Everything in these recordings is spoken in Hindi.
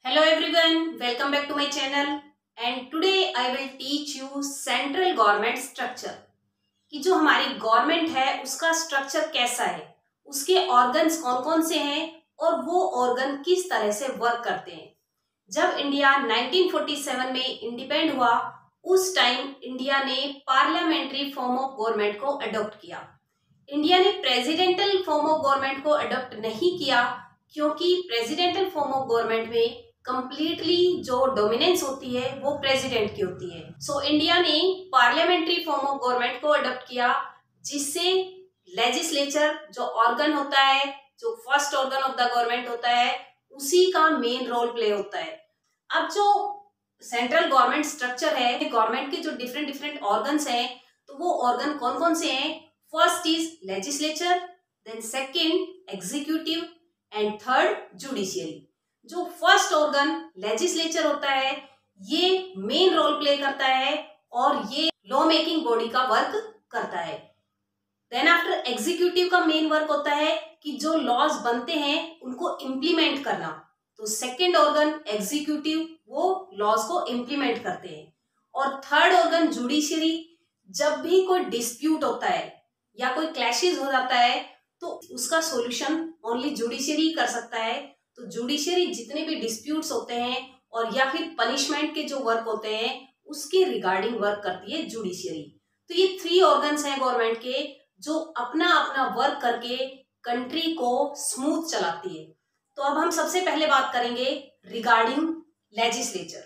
Hello everyone, welcome back to my channel and today I will teach you central government structure कि जो हमारी गवर्नमेंट है उसका स्ट्रक्चर कैसा है, उसके ऑर्गन्स कौन कौन से हैं और वो ऑर्गन किस तरह से वर्क करते हैं। जब इंडिया 1947 में इंडिपेंडेंट हुआ उस टाइम इंडिया ने पार्लियामेंट्री फॉर्म ऑफ गवर्नमेंट को अडॉप्ट किया। इंडिया ने प्रेसिडेंटल फॉर्म ऑफ गवर्नमेंट को अडॉप्ट नहीं किया क्योंकि प्रेसिडेंटल फॉर्म ऑफ गवर्नमेंट में कंप्लीटली जो डोमिनेंस होती है वो प्रेसिडेंट की होती है। सो इंडिया ने पार्लियामेंट्री फॉर्म ऑफ गवर्नमेंट को अडॉप्ट किया जिससे लेजिस्लेचर जो ऑर्गन होता है, जो first organ of the government होता है, उसी का मेन रोल प्ले होता है। अब जो सेंट्रल गवर्नमेंट स्ट्रक्चर है, गवर्नमेंट के जो डिफरेंट डिफरेंट ऑर्गन्स हैं, तो वो ऑर्गन कौन कौन से हैं? First is legislature, then second executive and third judiciary. जो फर्स्ट ऑर्गन लेजिस्लेचर होता है ये मेन रोल प्ले करता है और ये लॉ मेकिंग बॉडी का वर्क करता है। देन आफ्टर एग्जीक्यूटिव का मेन वर्क होता है कि जो लॉज बनते हैं उनको इम्प्लीमेंट करना। तो सेकंड ऑर्गन एग्जीक्यूटिव वो लॉज को इम्प्लीमेंट करते हैं। और थर्ड ऑर्गन जुडिशियरी, जब भी कोई डिस्प्यूट होता है या कोई क्लैशेस हो जाता है तो उसका सॉल्यूशन ओनली जुडिशियरी कर सकता है। तो जुडिशियरी जितने भी डिस्प्यूट्स होते हैं और या फिर पनिशमेंट के जो वर्क होते हैं उसके रिगार्डिंग वर्क करती है जुडिशियरी। तो ये थ्री ऑर्गन्स हैं गवर्नमेंट के जो अपना अपना वर्क करके कंट्री को स्मूथ चलाती है। तो अब हम सबसे पहले बात करेंगे रिगार्डिंग लेजिस्लेचर।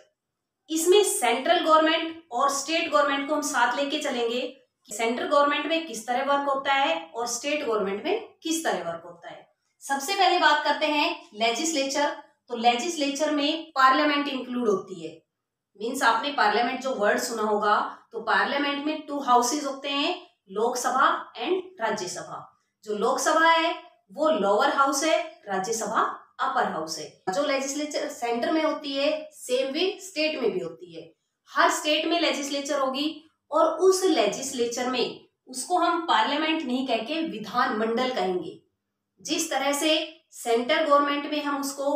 इसमें सेंट्रल गवर्नमेंट और स्टेट गवर्नमेंट को हम साथ लेके चलेंगे कि सेंट्रल गवर्नमेंट में किस तरह वर्क होता है और स्टेट गवर्नमेंट में किस तरह वर्क होता है। सबसे पहले बात करते हैं लेजिस्लेचर। तो लेजिस्लेचर में पार्लियामेंट इंक्लूड होती है। मींस आपने पार्लियामेंट जो वर्ड सुना होगा, तो पार्लियामेंट में टू हाउसेज होते हैं, लोकसभा एंड राज्यसभा। जो लोकसभा है वो लोअर हाउस है, राज्यसभा अपर हाउस है। जो लेजिस्लेचर सेंटर में होती है सेम वे स्टेट में भी होती है। हर स्टेट में लेजिस्लेचर होगी और उस लेजिस्लेचर में उसको हम पार्लियामेंट नहीं कह के विधान मंडल कहेंगे। जिस तरह से सेंट्रल गवर्नमेंट में हम उसको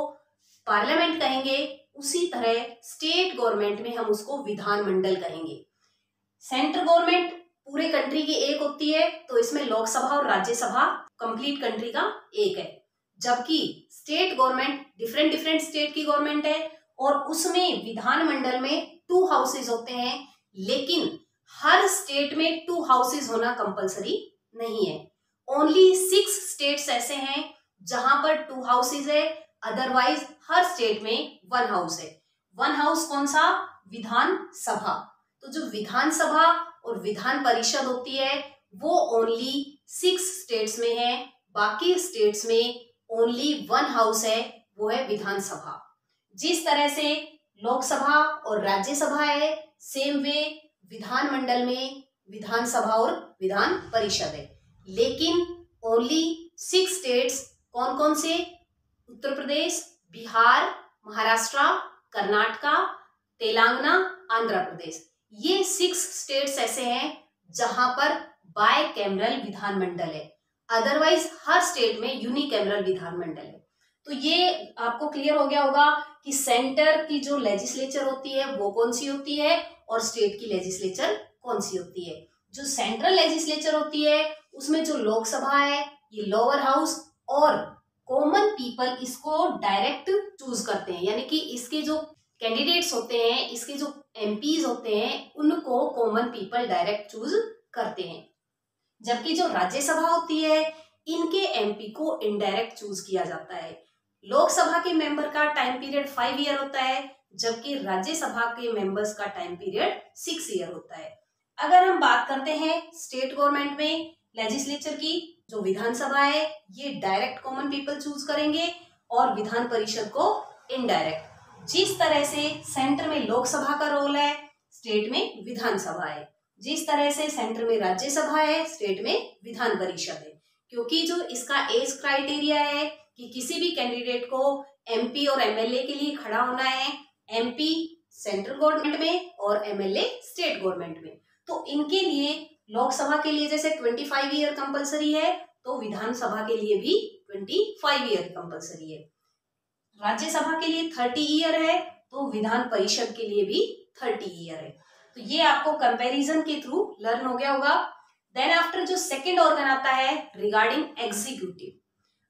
पार्लियामेंट कहेंगे उसी तरह स्टेट गवर्नमेंट में हम उसको विधान मंडल कहेंगे। सेंट्रल गवर्नमेंट पूरे कंट्री की एक होती है, तो इसमें लोकसभा और राज्यसभा कंप्लीट कंट्री का एक है। जबकि state government different different state की गवर्नमेंट है और उसमें विधान मंडल में टू हाउसेज होते हैं, लेकिन हर स्टेट में टू हाउसेज होना कंपलसरी नहीं है। ओनली 6 स्टेट्स ऐसे हैं जहां पर टू हाउसेज है, अदरवाइज हर स्टेट में वन हाउस है। वन हाउस कौन सा? विधान सभा। तो जो विधान सभा और विधान परिषद होती है वो ओनली 6 स्टेट्स में है, बाकी स्टेट्स में ओनली वन हाउस है, वो है विधानसभा। जिस तरह से लोकसभा और राज्यसभा है सेम वे विधानमंडल में विधानसभा और विधान परिषद है। लेकिन ओनली 6 स्टेट्स कौन कौन से? उत्तर प्रदेश, बिहार, महाराष्ट्र, कर्नाटका, तेलंगाना, आंध्र प्रदेश। ये 6 स्टेट्स ऐसे हैं जहां पर बाय कैमरल विधानमंडल है, अदरवाइज हर स्टेट में यूनिकैमरल विधानमंडल है। तो ये आपको क्लियर हो गया होगा कि सेंटर की जो लेजिस्लेचर होती है वो कौन सी होती है और स्टेट की लेजिस्लेचर कौन सी होती है। जो सेंट्रल लेजिस्लेचर होती है उसमें जो लोकसभा है ये लोअर हाउस और कॉमन पीपल इसको डायरेक्ट चूज करते हैं, यानी कि इसके जो कैंडिडेट्स होते हैं, इसके जो एमपीज होते हैं उनको कॉमन पीपल डायरेक्ट चूज करते हैं। जबकि जो राज्यसभा होती है इनके एमपी को इनडायरेक्ट चूज किया जाता है। लोकसभा के मेंबर का टाइम पीरियड 5 ईयर होता है, जबकि राज्यसभा के मेंबर्स का टाइम पीरियड 6 ईयर होता है। अगर हम बात करते हैं स्टेट गवर्नमेंट में लेजिस्लेचर की, जो विधानसभा है ये डायरेक्ट कॉमन पीपल चूज करेंगे और विधान परिषद को इनडायरेक्ट। जिस तरह से सेंटर में लोकसभा का रोल है स्टेट में विधानसभा है, जिस तरह से सेंटर में राज्यसभा है स्टेट में विधान परिषद है। क्योंकि जो इसका एज क्राइटेरिया है कि किसी भी कैंडिडेट को एमपी और एमएलए के लिए खड़ा होना है, एमपी सेंट्रल गवर्नमेंट में और एमएलए स्टेट गवर्नमेंट में, तो इनके लिए लोकसभा के लिए जैसे 25 ईयर कंपलसरी है तो विधानसभा के लिए भी 25 ईयर कंपलसरी है। राज्यसभा के लिए 30 ईयर है, तो विधान परिषद के लिए भी 30 ईयर है। तो ये आपको कंपैरिजन के थ्रू लर्न हो गया होगा। देन आफ्टर जो सेकंड ऑर्गन आता है रिगार्डिंग एग्जीक्यूटिव।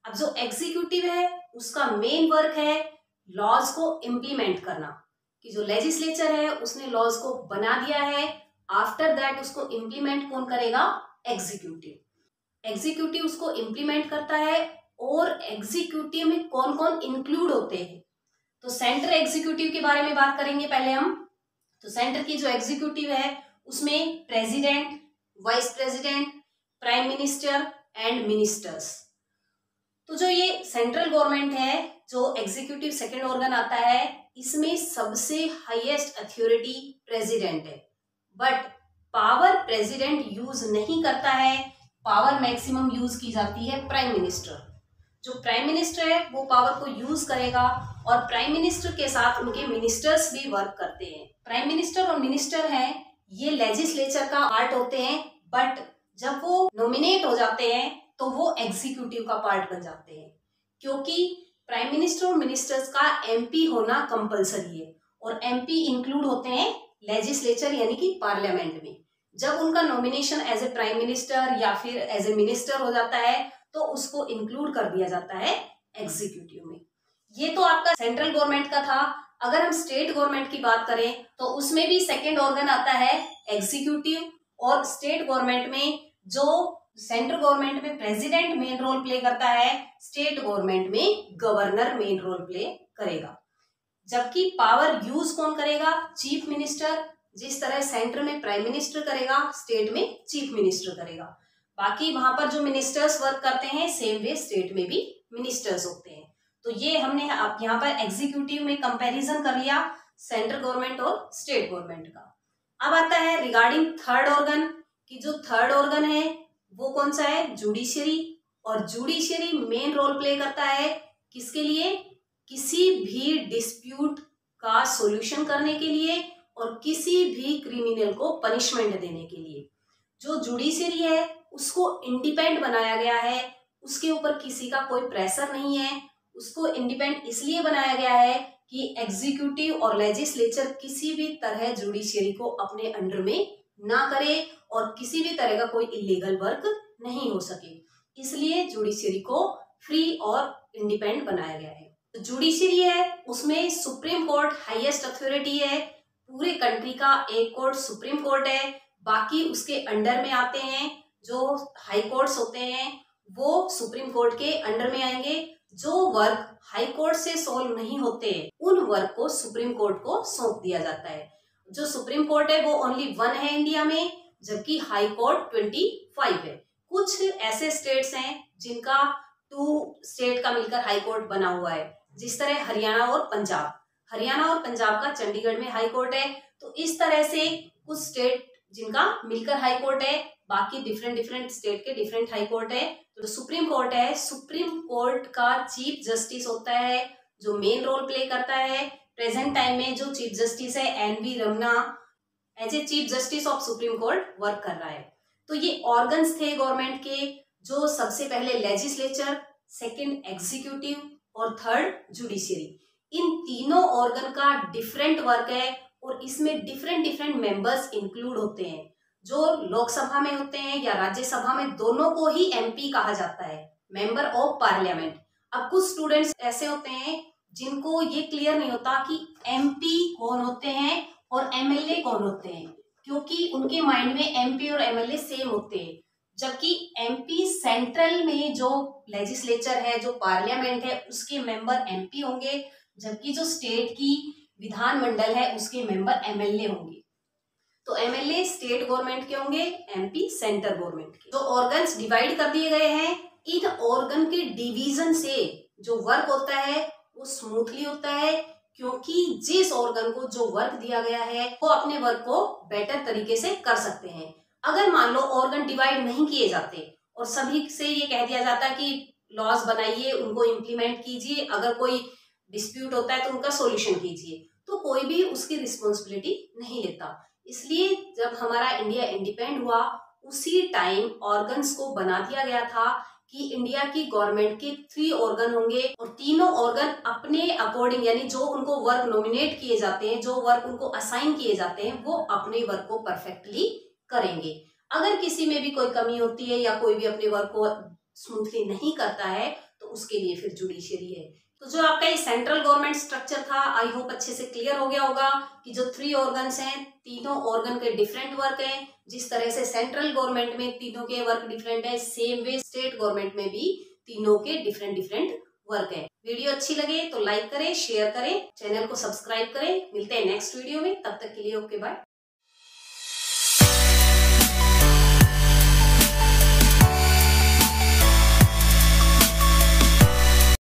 अब जो एग्जीक्यूटिव है उसका मेन वर्क है लॉज को इम्प्लीमेंट करना, कि जो लेजिस्लेचर है उसने लॉज को बना दिया है, आफ्टर दैट उसको इम्प्लीमेंट कौन करेगा? एग्जीक्यूटिव। एग्जीक्यूटिव उसको इम्प्लीमेंट करता है। और एग्जीक्यूटिव में कौन कौन इंक्लूड होते हैं, तो सेंट्रल एग्जीक्यूटिव के बारे में बात करेंगे पहले हम। तो सेंटर की जो एग्जीक्यूटिव है उसमें president, vice president, prime minister and ministers. तो जो ये सेंट्रल गवर्नमेंट है, जो एग्जीक्यूटिव सेकंड ऑर्गन आता है, इसमें सबसे हाईएस्ट अथॉरिटी प्रेसिडेंट है, बट पावर प्रेसिडेंट यूज नहीं करता है, पावर मैक्सिमम यूज की जाती है प्राइम मिनिस्टर। जो प्राइम मिनिस्टर है वो पावर को यूज करेगा और प्राइम मिनिस्टर के साथ उनके मिनिस्टर्स भी वर्क करते हैं। प्राइम मिनिस्टर और मिनिस्टर हैं, ये लेजिस्लेचर का पार्ट होते हैं, बट जब वो नॉमिनेट हो जाते हैं तो वो एग्जीक्यूटिव का पार्ट बन जाते हैं, क्योंकि प्राइम मिनिस्टर और मिनिस्टर्स का एमपी होना कंपलसरी है और एमपी इंक्लूड होते हैं लेजिस्लेचर यानी कि पार्लियामेंट में। जब उनका nomination as a prime minister या फिर एज ए मिनिस्टर हो जाता है तो उसको इंक्लूड कर दिया जाता है एग्जीक्यूटिव में। ये तो आपका सेंट्रल गवर्नमेंट का था। अगर हम स्टेट गवर्नमेंट की बात करें तो उसमें भी सेकेंड ऑर्गन आता है एग्जीक्यूटिव, और स्टेट गवर्नमेंट में जो सेंट्रल गवर्नमेंट में प्रेसिडेंट मेन रोल प्ले करता है, स्टेट गवर्नमेंट में गवर्नर मेन रोल प्ले करेगा। जबकि पावर यूज कौन करेगा? Chief minister. जिस तरह सेंटर में प्राइम मिनिस्टर करेगा, स्टेट में चीफ मिनिस्टर करेगा। बाकी वहां पर जो मिनिस्टर्स वर्क करते हैं सेम वे स्टेट में भी मिनिस्टर्स होते हैं। तो ये हमने आप यहाँ पर एग्जीक्यूटिव में कंपैरिजन कर लिया सेंट्रल गवर्नमेंट और स्टेट गवर्नमेंट का। अब आता है रिगार्डिंग थर्ड ऑर्गन, कि जो थर्ड ऑर्गन है वो कौन सा है? जुडिशियरी। और जुडिशियरी मेन रोल प्ले करता है किसके लिए? किसी भी डिस्प्यूट का सॉल्यूशन करने के लिए और किसी भी क्रिमिनल को पनिशमेंट देने के लिए। जो जुडिशियरी है उसको इंडिपेंडेंट बनाया गया है, उसके ऊपर किसी का कोई प्रेशर नहीं है। उसको इंडिपेंडेंट इसलिए बनाया गया है कि एग्जीक्यूटिव और लेजिस्लेचर किसी भी तरह जुडिशियरी को अपने अंडर में ना करे और किसी भी तरह का कोई इलीगल वर्क नहीं हो सके, इसलिए जुडिशियरी को फ्री और इंडिपेंडेंट बनाया गया है। तो जुडिशियरी है उसमें सुप्रीम कोर्ट हाईएस्ट अथॉरिटी है, पूरे कंट्री का एक कोर्ट सुप्रीम कोर्ट है, बाकी उसके अंडर में आते हैं जो हाई कोर्ट्स होते हैं वो सुप्रीम कोर्ट के अंडर में आएंगे। जो वर्क हाई कोर्ट से सॉल्व नहीं होते उन वर्क को सुप्रीम कोर्ट को सौंप दिया जाता है। जो सुप्रीम कोर्ट है वो ओनली 1 है इंडिया में, जबकि हाई कोर्ट 25 है। कुछ ऐसे स्टेट्स हैं जिनका 2 स्टेट का मिलकर हाई कोर्ट बना हुआ है, जिस तरह हरियाणा और पंजाब। हरियाणा और पंजाब का चंडीगढ़ में हाई कोर्ट है। तो इस तरह से कुछ स्टेट जिनका मिलकर हाई कोर्ट है, बाकी डिफरेंट स्टेट के डिफरेंट हाई कोर्ट है। तो सुप्रीम कोर्ट है, सुप्रीम कोर्ट का चीफ जस्टिस होता है जो मेन रोल प्ले करता है। प्रेजेंट टाइम में जो चीफ जस्टिस है N V. Ramana as a chief justice of Supreme Court work कर रहा है। तो ये ऑर्गन्स थे गवर्नमेंट के, जो सबसे पहले लेजिस्लेचर, सेकंड एग्जीक्यूटिव और थर्ड जुडिशियरी। इन तीनों ऑर्गन का डिफरेंट वर्क है और इसमें डिफरेंट मेंबर्स इंक्लूड होते हैं। जो लोकसभा में होते हैं या राज्यसभा में, दोनों को ही एमपी कहा जाता है, मेंबर ऑफ पार्लियामेंट। अब कुछ स्टूडेंट्स ऐसे होते हैं जिनको ये क्लियर नहीं होता कि एमपी कौन होते हैं और एमएलए कौन होते हैं, क्योंकि उनके माइंड में एमपी और एमएलए सेम होते हैं। जबकि एमपी सेंट्रल में जो लेजिस्लेचर है, जो पार्लियामेंट है, उसके मेंबर एमपी होंगे, जबकि जो स्टेट की विधानमंडल है उसके मेंबर एमएलए होंगे। तो एमएलए स्टेट गवर्नमेंट के होंगे, एमपी सेंट्रल गवर्नमेंट के। जो ऑर्गन्स डिवाइड कर दिए गए हैं, इन ऑर्गन के डिवीजन से जो वर्क होता है वो स्मूथली होता है, क्योंकि जिस ऑर्गन को जो वर्क दिया गया है वो अपने वर्क को बेटर तरीके से कर सकते हैं। अगर मान लो ऑर्गन डिवाइड नहीं किए जाते और सभी से ये कह दिया जाता कि लॉज बनाइए, उनको इम्प्लीमेंट कीजिए, अगर कोई डिस्प्यूट होता है तो उनका सॉल्यूशन कीजिए, तो कोई भी उसकी रिस्पॉन्सिबिलिटी नहीं लेता। इसलिए जब हमारा इंडिया इंडिपेंडेंट हुआ उसी टाइम ऑर्गन्स को बना दिया गया था कि इंडिया की गवर्नमेंट के 3 ऑर्गन होंगे और तीनों ऑर्गन अपने अकॉर्डिंग यानी जो उनको वर्क नॉमिनेट किए जाते हैं, जो वर्क उनको असाइन किए जाते हैं, वो अपने वर्क को परफेक्टली करेंगे। अगर किसी में भी कोई कमी होती है या कोई भी अपने वर्क को स्मूथली नहीं करता है तो उसके लिए फिर जुडिशियरी है। तो जो आपका ये सेंट्रल गवर्नमेंट स्ट्रक्चर था, आई होप अच्छे से क्लियर हो गया होगा कि जो 3 ऑर्गन्स हैं, तीनों ऑर्गन के डिफरेंट वर्क हैं। जिस तरह से सेंट्रल गवर्नमेंट में तीनों के वर्क डिफरेंट है, सेम वे स्टेट गवर्नमेंट में भी तीनों के डिफरेंट वर्क है। वीडियो अच्छी लगे तो लाइक करें, शेयर करें, चैनल को सब्सक्राइब करें। मिलते हैं नेक्स्ट वीडियो में, तब तक के लिए ओके बाय।